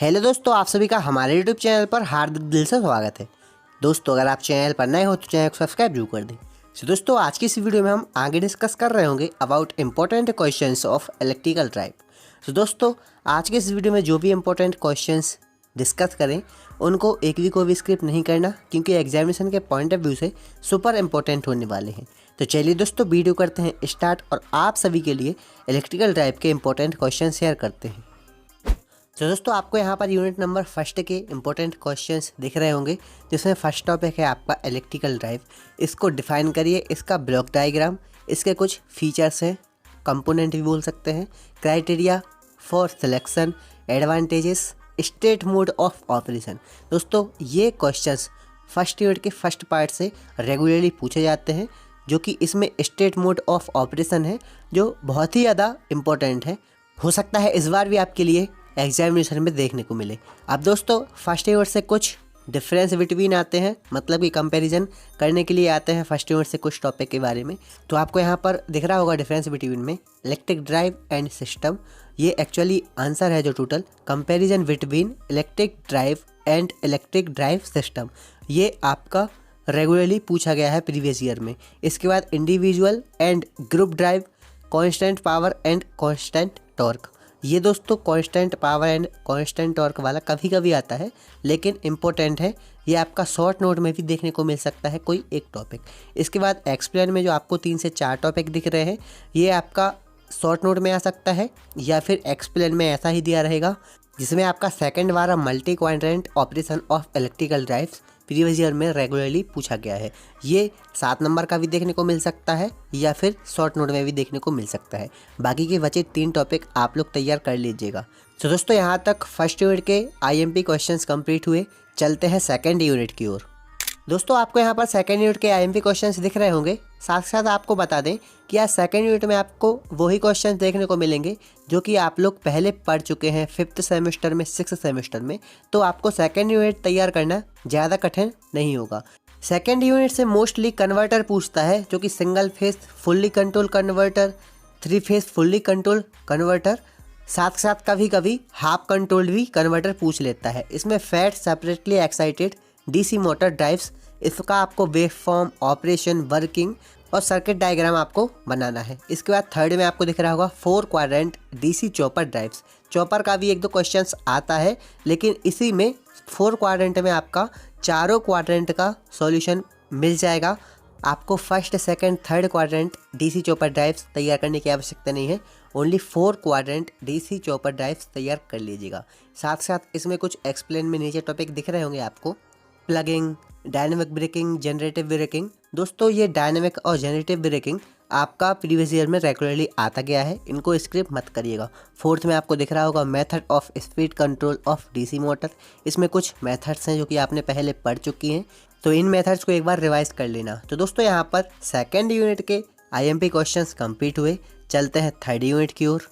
Hello दोस्तों, आप सभी का हमारे यूट्यूब चैनल पर हार्दिक दिल से स्वागत है। दोस्तों, अगर आप चैनल पर नए हो तो चैनल को सब्सक्राइब जरूर कर दें। दोस्तों, आज की इस वीडियो में हम आगे डिस्कस कर रहे होंगे about important questions of electrical drive. दोस्तों, आज के इस वीडियो में जो भी इम्पोर्टेंट क्वेश्चंस डिस्कस करें उनको एक भी को भी स्किप नहीं करना, क्योंकि एग्जामिनेशन के पॉइंट ऑफ व्यू से सुपर इम्पोर्टेंट होने वाले हैं। तो चलिए दोस्तों, वीडियो करते हैं स्टार्ट और आप सभी के लिए इलेक्ट्रिकल ड्राइव के इंपॉर्टेंट क्वेश्चन शेयर करते हैं। तो दोस्तों, आपको यहाँ पर यूनिट नंबर फर्स्ट के इंपॉर्टेंट क्वेश्चंस दिख रहे होंगे, जिसमें फर्स्ट टॉपिक है आपका इलेक्ट्रिकल ड्राइव। इसको डिफाइन करिए, इसका ब्लॉक डायग्राम, इसके कुछ फीचर्स हैं, कंपोनेंट भी बोल सकते हैं, criteria for selection, advantages, state mode of operation. दोस्तों, ये क्वेश्चंस फर्स्ट यूनिट के फर्स्ट पार्ट से रेगुलरली पूछे जाते हैं, जो कि इसमें स्टेट मोड ऑफ ऑपरेशन है, जो बहुत ही ज़्यादा इम्पोर्टेंट है। हो सकता है इस बार भी आपके लिए एग्जामिनेशन में देखने को मिले। अब दोस्तों, फर्स्ट यूनिट से कुछ डिफरेंस बिटवीन आते हैं, मतलब कि कंपैरिजन करने के लिए आते हैं फर्स्ट यूनिट से कुछ टॉपिक के बारे में। तो आपको यहाँ पर दिख रहा होगा डिफरेंस बिटवीन में इलेक्ट्रिक ड्राइव एंड सिस्टम। ये एक्चुअली आंसर है जो total comparison between electric drive and electric drive system. ये आपका रेगुलरली पूछा गया है प्रीवियस ईयर में। इसके बाद individual and group drive, constant power and constant torque. ये दोस्तों constant power and constant torque वाला कभी कभी आता है, लेकिन इम्पोर्टेंट है। ये आपका शॉर्ट नोट में भी देखने को मिल सकता है कोई एक टॉपिक। इसके बाद एक्सप्लेन में जो आपको 3 से 4 टॉपिक दिख रहे हैं, ये आपका शॉर्ट नोट में आ सकता है, या फिर एक्सप्लेन में ऐसा ही दिया रहेगा, जिसमें आपका सेकंड वाला multi quadrant operation of electrical drives previous year में रेगुलरली पूछा गया है। ये 7 नंबर का भी देखने को मिल सकता है, या फिर शॉर्ट नोट में भी देखने को मिल सकता है। बाकी के बचे 3 टॉपिक आप लोग तैयार कर लीजिएगा। तो दोस्तों, यहाँ तक फर्स्ट यूनिट के IMP क्वेश्चंस कंप्लीट हुए। चलते हैं सेकंड यूनिट की ओर। दोस्तों, आपको यहाँ पर सेकंड यूनिट के IMP क्वेश्चंस दिख रहे होंगे। साथ साथ आपको बता दें कि आज सेकंड यूनिट में आपको वही क्वेश्चंस देखने को मिलेंगे जो कि आप लोग पहले पढ़ चुके हैं 5th सेमेस्टर में, 6th सेमेस्टर में। तो आपको सेकंड यूनिट तैयार करना ज़्यादा कठिन नहीं होगा। सेकंड यूनिट से मोस्टली कन्वर्टर पूछता है, जो कि single phase fully control converter, 3 face fully control converter, साथ साथ कभी कभी हाफ कंट्रोल्ड भी कन्वर्टर पूछ लेता है। इसमें fat separately excited DC motor drives, इसका आपको वेव फॉर्म, ऑपरेशन, वर्किंग और सर्किट डायग्राम आपको बनाना है। इसके बाद थर्ड में आपको दिख रहा होगा 4 quadrant DC chopper drives. Chopper का भी 1-2 क्वेश्चंस आता है, लेकिन इसी में 4 क्वाड्रेंट में आपका चारों क्वाड्रेंट का सॉल्यूशन मिल जाएगा। आपको first, second, third quadrant DC chopper drives तैयार करने की आवश्यकता नहीं है। Only 4 quadrant DC chopper drives तैयार कर लीजिएगा। साथ साथ इसमें कुछ एक्सप्लेन में नीचे टॉपिक दिख रहे होंगे आपको, plugging, dynamic breaking, generative breaking. दोस्तों, ये डायनेमिक और जनरेटिव ब्रेकिंग आपका प्रीवियस ईयर में रेगुलरली आता गया है, इनको स्किप मत करिएगा। फोर्थ में आपको दिख रहा होगा method of speed control of DC motor. इसमें कुछ मेथड्स हैं जो कि आपने पहले पढ़ चुकी हैं, तो इन मेथड्स को एक बार रिवाइज कर लेना। तो दोस्तों, यहाँ पर सेकेंड यूनिट के IMP क्वेश्चंस कंप्लीट हुए। चलते हैं थर्ड यूनिट की ओर।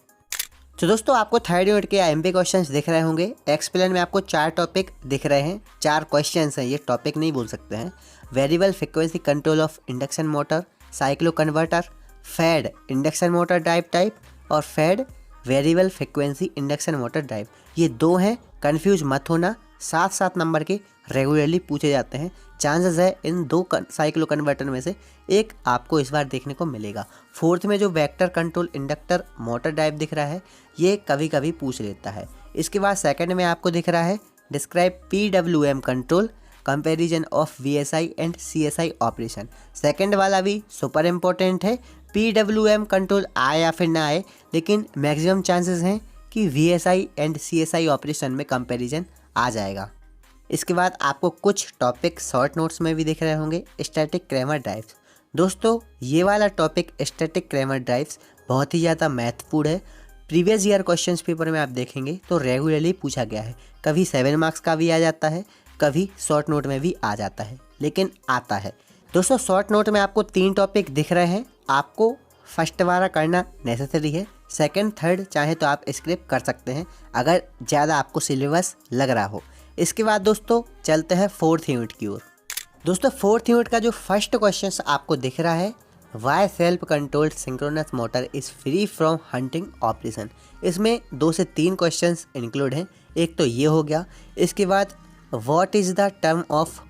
तो दोस्तों, आपको थर्ड यूनिट के IMP क्वेश्चंस दिख रहे होंगे। एक्सप्लेन में आपको 4 टॉपिक दिख रहे हैं, 4 क्वेश्चंस हैं, ये टॉपिक नहीं बोल सकते हैं। Variable frequency control of induction motor, cycloconverter, fed induction motor drive type और fed variable frequency induction motor drive. ये 2 हैं, कन्फ्यूज मत होना। 7-7 नंबर के रेगुलरली पूछे जाते हैं। चांसेस है इन 2 साइक्लो कन्वर्टर में से एक आपको इस बार देखने को मिलेगा। फोर्थ में जो vector control inductor motor drive दिख रहा है, ये कभी कभी पूछ लेता है। इसके बाद सेकंड में आपको दिख रहा है describe PWM control, comparison of VSI and CSI operation. Second वाला भी सुपर इम्पोर्टेंट है। PWM कंट्रोल आए या फिर ना आए, लेकिन मैक्सिमम चांसेस हैं कि VSI एंड CSI ऑपरेशन में कंपैरिजन आ जाएगा। इसके बाद आपको कुछ टॉपिक शॉर्ट नोट्स में भी दिख रहे होंगे। Static Cramer drives. दोस्तों, ये वाला टॉपिक स्टैटिक क्रैमर ड्राइव्स बहुत ही ज़्यादा महत्वपूर्ण है। प्रीवियस ईयर क्वेश्चंस पेपर में आप देखेंगे तो रेगुलरली पूछा गया है। कभी 7 मार्क्स का भी आ जाता है, कभी शॉर्ट नोट में भी आ जाता है, लेकिन आता है। दोस्तों, शॉर्ट नोट में आपको 3 टॉपिक दिख रहे हैं। आपको फर्स्ट वाला करना नेसेसरी है। सेकंड, थर्ड चाहे तो आप स्किप कर सकते हैं अगर ज़्यादा आपको सिलेबस लग रहा हो। इसके बाद दोस्तों, चलते हैं फोर्थ यूनिट की ओर। दोस्तों, फोर्थ यूनिट का जो फर्स्ट क्वेश्चन आपको दिख रहा है, why self controlled synchronous motor is free from hunting operation. इसमें 2 से 3 क्वेश्चंस इंक्लूड हैं। एक तो ये हो गया। इसके बाद what is the term of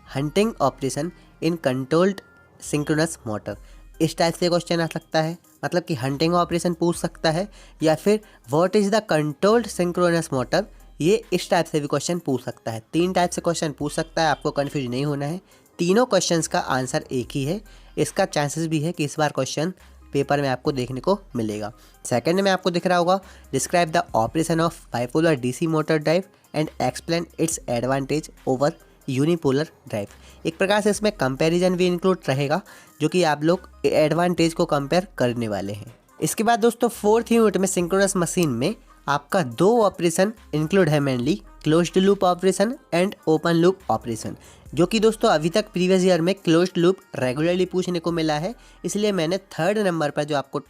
hunting operation in controlled synchronous motor, इस टाइप से क्वेश्चन आ सकता है, मतलब कि हंटिंग ऑपरेशन पूछ सकता है, या फिर what is the controlled synchronous motor, ये इस टाइप से भी क्वेश्चन पूछ सकता है। 3 टाइप से क्वेश्चन पूछ सकता है, आपको कन्फ्यूज नहीं होना है। तीनों क्वेश्चंस का आंसर एक ही है। इसका चांसेस भी है कि इस बार क्वेश्चन पेपर में आपको देखने को मिलेगा। सेकंड में आपको दिख रहा होगा describe the operation of bipolar DC motor drive and explain it's advantage over unipolar drive. एक प्रकार से इसमें कंपैरिजन भी इंक्लूड रहेगा, जो कि आप लोग एडवांटेज को कंपेयर करने वाले हैं। इसके बाद दोस्तों 4th यूनिट में सिंक्रोनस मशीन में आपका 2 ऑपरेशन इंक्लूड है, mainly closed loop operation and open loop operation, जो कि दोस्तों अभी तक प्रीवियस ईयर में क्लोज्ड लूप रेगुलरली पूछने को मिला है। इसलिए मैंने 3rd नंबर पर जो आपको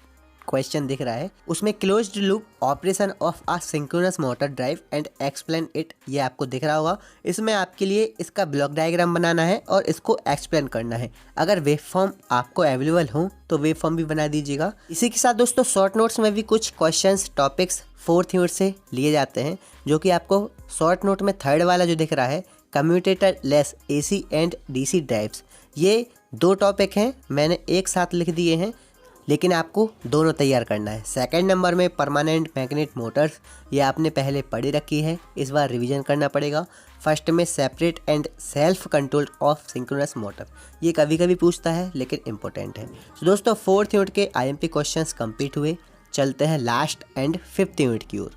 क्वेश्चन दिख रहा है उसमें closed loop operation of a synchronous motor drive and explain it, ये आपको दिख रहा होगा। इसमें आपके लिए इसका ब्लॉक डायग्राम बनाना है और इसको एक्सप्लेन करना है। अगर वेव फॉर्म आपको अवेलेबल हो तो वेव फॉर्म भी बना दीजिएगा। इसी के साथ दोस्तों शॉर्ट नोट्स में भी कुछ क्वेश्चंस टॉपिक्स 4th यूनिट से लिए जाते हैं, जो कि आपको शॉर्ट नोट में 3rd वाला जो दिख रहा है commutator less AC and DC drives, ये 2 टॉपिक हैं, मैंने एक साथ लिख दिए हैं, लेकिन आपको दोनों तैयार करना है। 2nd नंबर में परमानेंट मैग्नेट मोटर्स, ये आपने पहले पढ़ी रखी है, इस बार रिवीजन करना पड़ेगा। 1st में separate and self control of synchronous motor, ये कभी कभी पूछता है लेकिन इंपॉर्टेंट है। तो दोस्तों 4th यूनिट के IMP क्वेश्चंस कंप्लीट हुए। चलते हैं लास्ट एंड 5th यूनिट की ओर।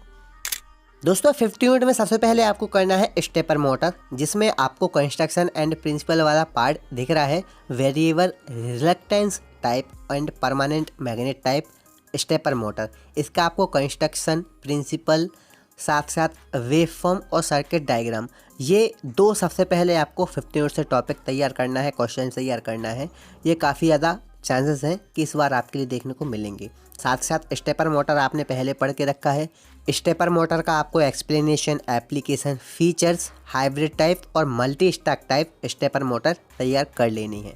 दोस्तों 5th यूनिट में सबसे पहले आपको करना है स्टेपर मोटर, जिसमें आपको कंस्ट्रक्शन एंड प्रिंसिपल वाला पार्ट दिख रहा है, variable reluctance type and permanent magnet type stepper motor. इसका आपको कंस्ट्रक्शन, प्रिंसिपल, साथ साथ वेव फॉर्म और सर्किट डायग्राम, ये 2 सबसे पहले आपको 5th यूनिट से टॉपिक तैयार करना है, क्वेश्चन तैयार करना है। ये काफ़ी ज़्यादा चांसेस हैं कि इस बार आपके लिए देखने को मिलेंगे। साथ साथ स्टेपर मोटर आपने पहले पढ़ के रखा है। स्टेपर मोटर का आपको explanation, application, features, hybrid type और multi stack type stepper motor तैयार कर लेनी है।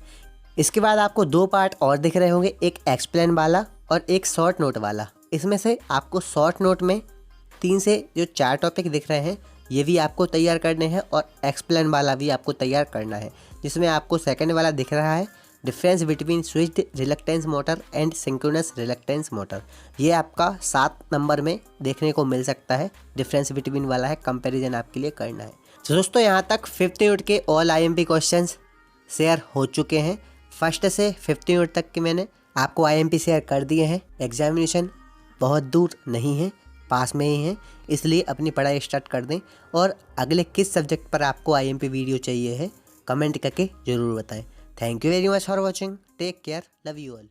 इसके बाद आपको 2 पार्ट और दिख रहे होंगे, एक एक्सप्लेन वाला और एक शॉर्ट नोट वाला। इसमें से आपको शॉर्ट नोट में 3 से जो 4 टॉपिक दिख रहे हैं ये भी आपको तैयार करने हैं और एक्सप्लेन वाला भी आपको तैयार करना है, जिसमें आपको 2nd वाला दिख रहा है difference between switched reluctance motor and synchronous reluctance motor. ये आपका 7 नंबर में देखने को मिल सकता है, डिफरेंस बिटवीन वाला है, कंपैरिजन आपके लिए करना है। तो दोस्तों यहाँ तक 5th यूनिट के ऑल IMP क्वेश्चंस शेयर हो चुके हैं। 1st से 5th यूनिट तक के मैंने आपको IMP शेयर कर दिए हैं। एग्जामिनेशन बहुत दूर नहीं है, पास में ही है, इसलिए अपनी पढ़ाई स्टार्ट कर दें। और अगले किस सब्जेक्ट पर आपको IMP वीडियो चाहिए है कमेंट करके ज़रूर बताएं। Thank you very much for watching, take care, love you all.